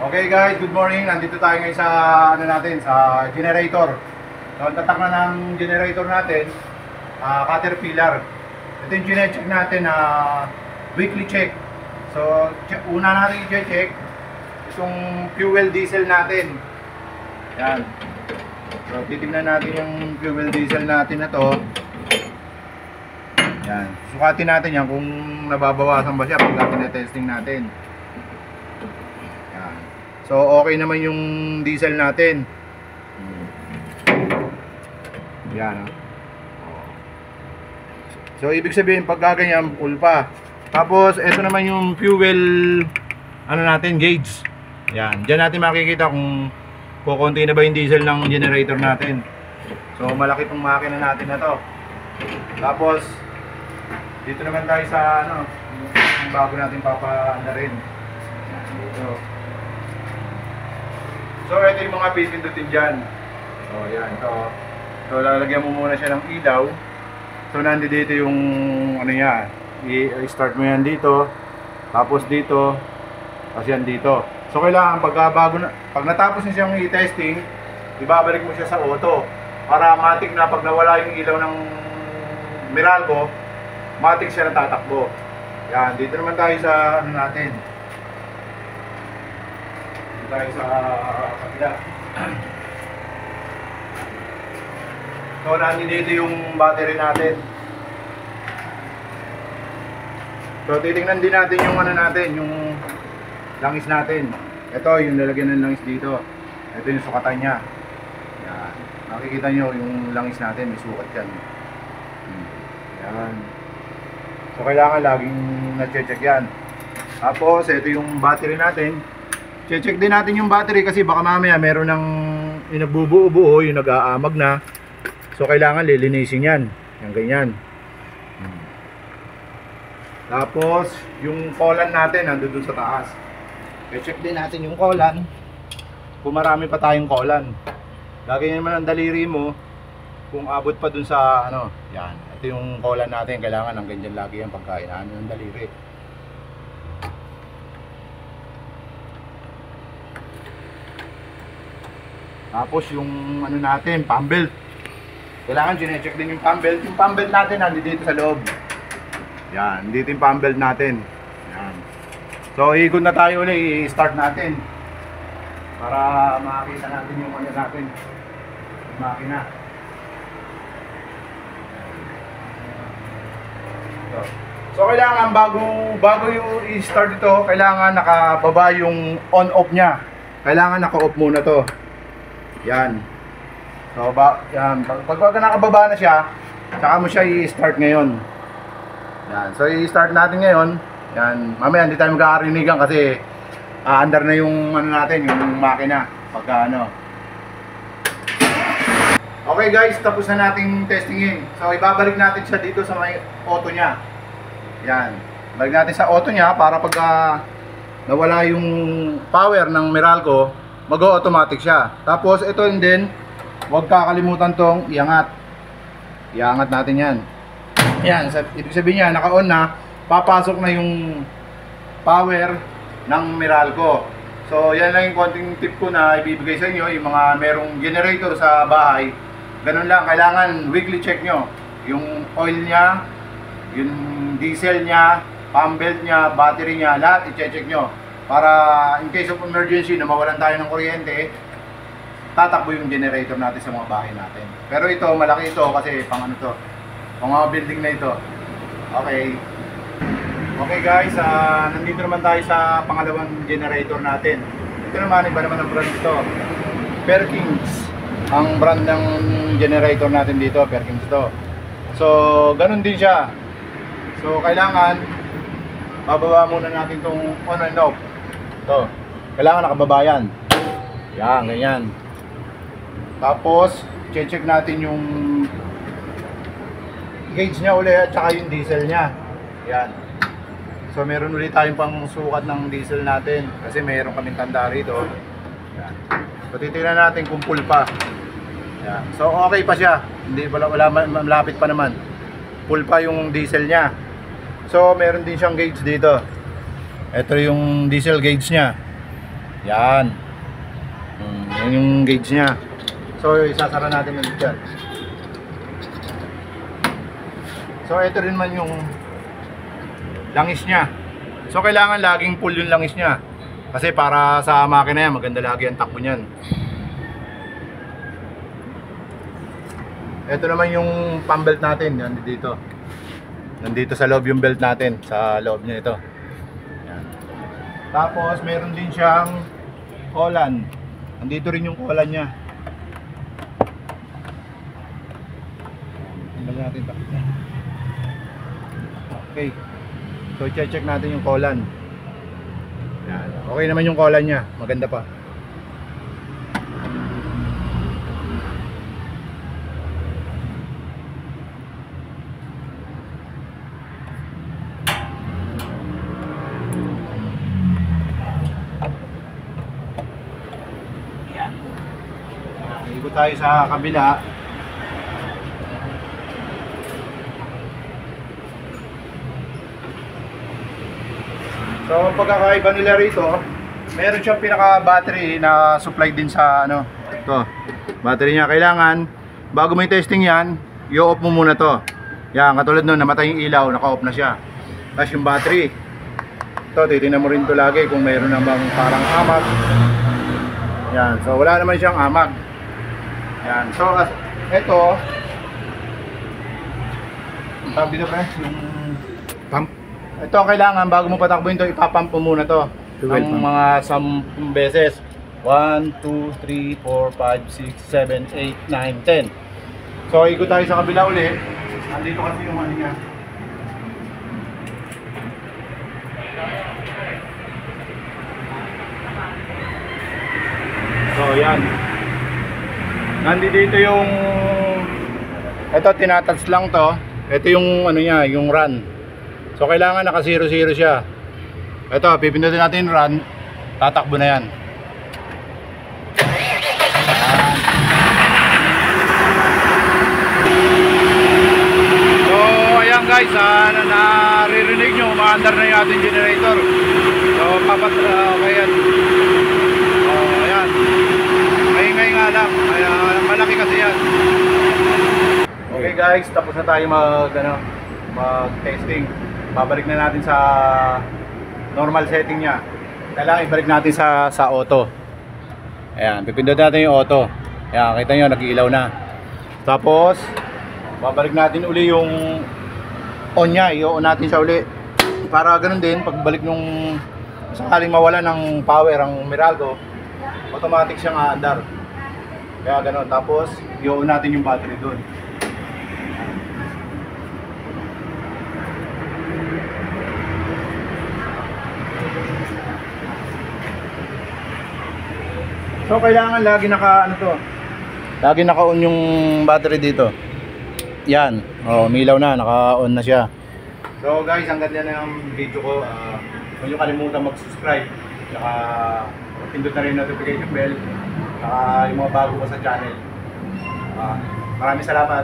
Okay guys, good morning. Nandito tayo ngayon sa sa generator. So, ang tatak na ng generator natin, Caterpillar. Ito yung gine-check natin na weekly check. So, una natin i-check itong fuel diesel natin. Yan. So, titignan natin yung fuel diesel natin na to. Yan. Sukatin natin yan kung nababawasan ba siya pag tinetesting natin. So okay naman yung diesel natin. Yan. So ibig sabihin pag gaganyan full pa. Tapos ito naman yung fuel natin gauge. Yan. Diyan natin makikita kung kukunti na ba yung diesel ng generator natin. So malaki tong makina natin na to. Tapos dito naman tayo sa yung bago natin papaanda rin. Dito. So ito yung mga pipindutin dyan. So yan. So lalagyan mo muna siya ng ilaw. So nandito yung niya. I-start mo yan dito. Tapos dito. Tapos yan dito. So kailangan pag natapos na siyang i-testing, ibabalik mo siya sa auto. Para matik na pag nawala yung ilaw ng Meralco, matik siya natatakbo. Yan. Dito naman tayo sa natin. Tayo sa kapila. So nandito yung battery natin. So titingnan din natin yung yung langis natin. Ito yung lalagyan ng langis dito. Ito yung sukatan niya. Yan. Makikita nyo yung langis natin, may sukat yan. Yan. So kailangan laging na-check yan. Tapos ito yung battery natin. Check din natin yung battery kasi baka mamaya meron ng nagbubuo-buo, yung nag-aamag na. So kailangan lilinisin yan. Yan ganyan. Tapos yung collan natin nandun sa taas. Check din natin yung collan. Kung marami pa tayong collan. Lagyan naman ang daliri mo kung abot pa dun sa yan. Ito yung collan natin. Kailangan ng ganyan lagi yung pagkain ng daliri. Tapos yung natin, pump belt. Kailangan gine-check din yung pump belt. Yung pump belt natin nandito sa loob. Yan, dito yung pump belt natin. Yan. So ikot na tayo ulit, i-start natin. Para makita natin yung natin. Yung makina. So kailangan bago yung i-start ito, kailangan nakababa yung on-off niya. Kailangan naka-off muna to. Yan. So yan, pag nakababa na siya, saka mo siya i-start ngayon. Yan. So i-start natin ngayon. Yan. Mamaya hindi tayo magkakarinigan kasi under na yung natin, yung makina pagka Okay guys, tapos na nating testingin. So ibabalik natin siya dito sa may auto niya. Yan. Balik natin sa auto niya para pagka nawala yung power ng Meralco, mag-automatic siya. Tapos ito din, huwag kakalimutan tong iangat. Iangat natin yan. Yan, ibig sabihin niya, naka-on na, papasok na yung power ng Meralco. So yan lang yung konting tip ko na ibibigay sa inyo, yung mga merong generator sa bahay. Ganun lang, kailangan weekly check nyo. Yung oil niya, yung diesel niya, pump belt niya, battery niya, lahat i-check nyo. Para in case of emergency na mawalan tayo ng kuryente, tatakbo yung generator natin sa mga bahay natin. Pero ito, malaki ito kasi pang pang mga building na ito. Okay. Okay guys, nandito naman tayo sa pangalawang generator natin. Ito naman, iba naman ang brand ito. Perkins. Ang brand ng generator natin dito, Perkins ito. So, ganun din siya. So, kailangan bababa muna natin itong on and off. Ito, kailangan nakababa yan. Yan, ganyan. Tapos, check natin yung gauge niya ulit at saka yung diesel niya. Yan. So, meron ulit tayong pang sukat ng diesel natin kasi meron kaming tanda rito. Yan. So, titignan natin kung full pa. Yan. So, okay pa siya. Hindi, wala malapit pa naman. Full pa yung diesel niya. So meron din siyang gauge dito. Ito yung diesel gauge niya. Yan. Yan yung gauge niya. So isasara natin ulit yan. So ito rin man yung langis niya. So kailangan laging full yung langis niya. Kasi para sa makina yan, maganda lagi ang takbo niyan. Ito naman yung pump belt natin, yan dito. Nandito sa loob yung belt natin, sa loob niya ito. Yan. Tapos meron din siyang collan. Nandito rin yung collan niya. Tingnan natin ito. Okay. So check natin yung collan. Yan. Okay naman yung collan niya, maganda pa. Yan. Ikot tayo sa kabila. So pagkakaiba nila rito, meron siyang pinaka battery na supply din sa ano, to. Battery niya kailangan bago mo i-testing 'yan, i-off mo muna to. Yan, katulad noon namatay yung ilaw, naka-off na siya. Tapos yung battery. To, titingnan mo rin to lagi kung meron namang parang amag. Yan, so wala naman siyang amag. Yan, so ito tawag dito pa yung pump. Ito kailangan bago mo patakbuhin to, ipapump mo muna to ng mga 10 beses. 1, 2, 3, 4, 5, 6, 7, 8, 9, 10. So ikot tayo sa kabila uli. Andito kasi yung ano niya. So yan. Nandito yung ito, tinatouch lang to. Ito yung ano niya, yung run. So kailangan naka 0-0 siya. Ito, pipindutin natin yung run. Tatakbo na yan. So ayan guys, naririnig nyo, umaandar na yung ating generator. So ayan. So ayan. Maingay nga lang. Malaki kasi yan. Okay guys, tapos na tayo mag-testing. Babalik na natin sa normal setting niya. Kailangan ibalik natin sa auto. Ayan, pipindot natin yung auto. Ayan, kita nyo, nag-iilaw na. Tapos babalik natin uli yung on niya. I-on natin siya uli. Para ganun din, pagbalik nung sakaling mawala ng power ang Miralgo, automatic siyang aandar. Kaya ganun. Tapos i-on natin yung battery doon. So kailangan lagi lagi naka-on yung battery dito. Yan. Oh, umilaw na, naka-on na siya. So guys, hanggang yan ang video ko. Huwag niyo kalimutan mag-subscribe. Saka pindot na rin notification bell. Saka yung mga bago ko sa channel. Maraming salamat.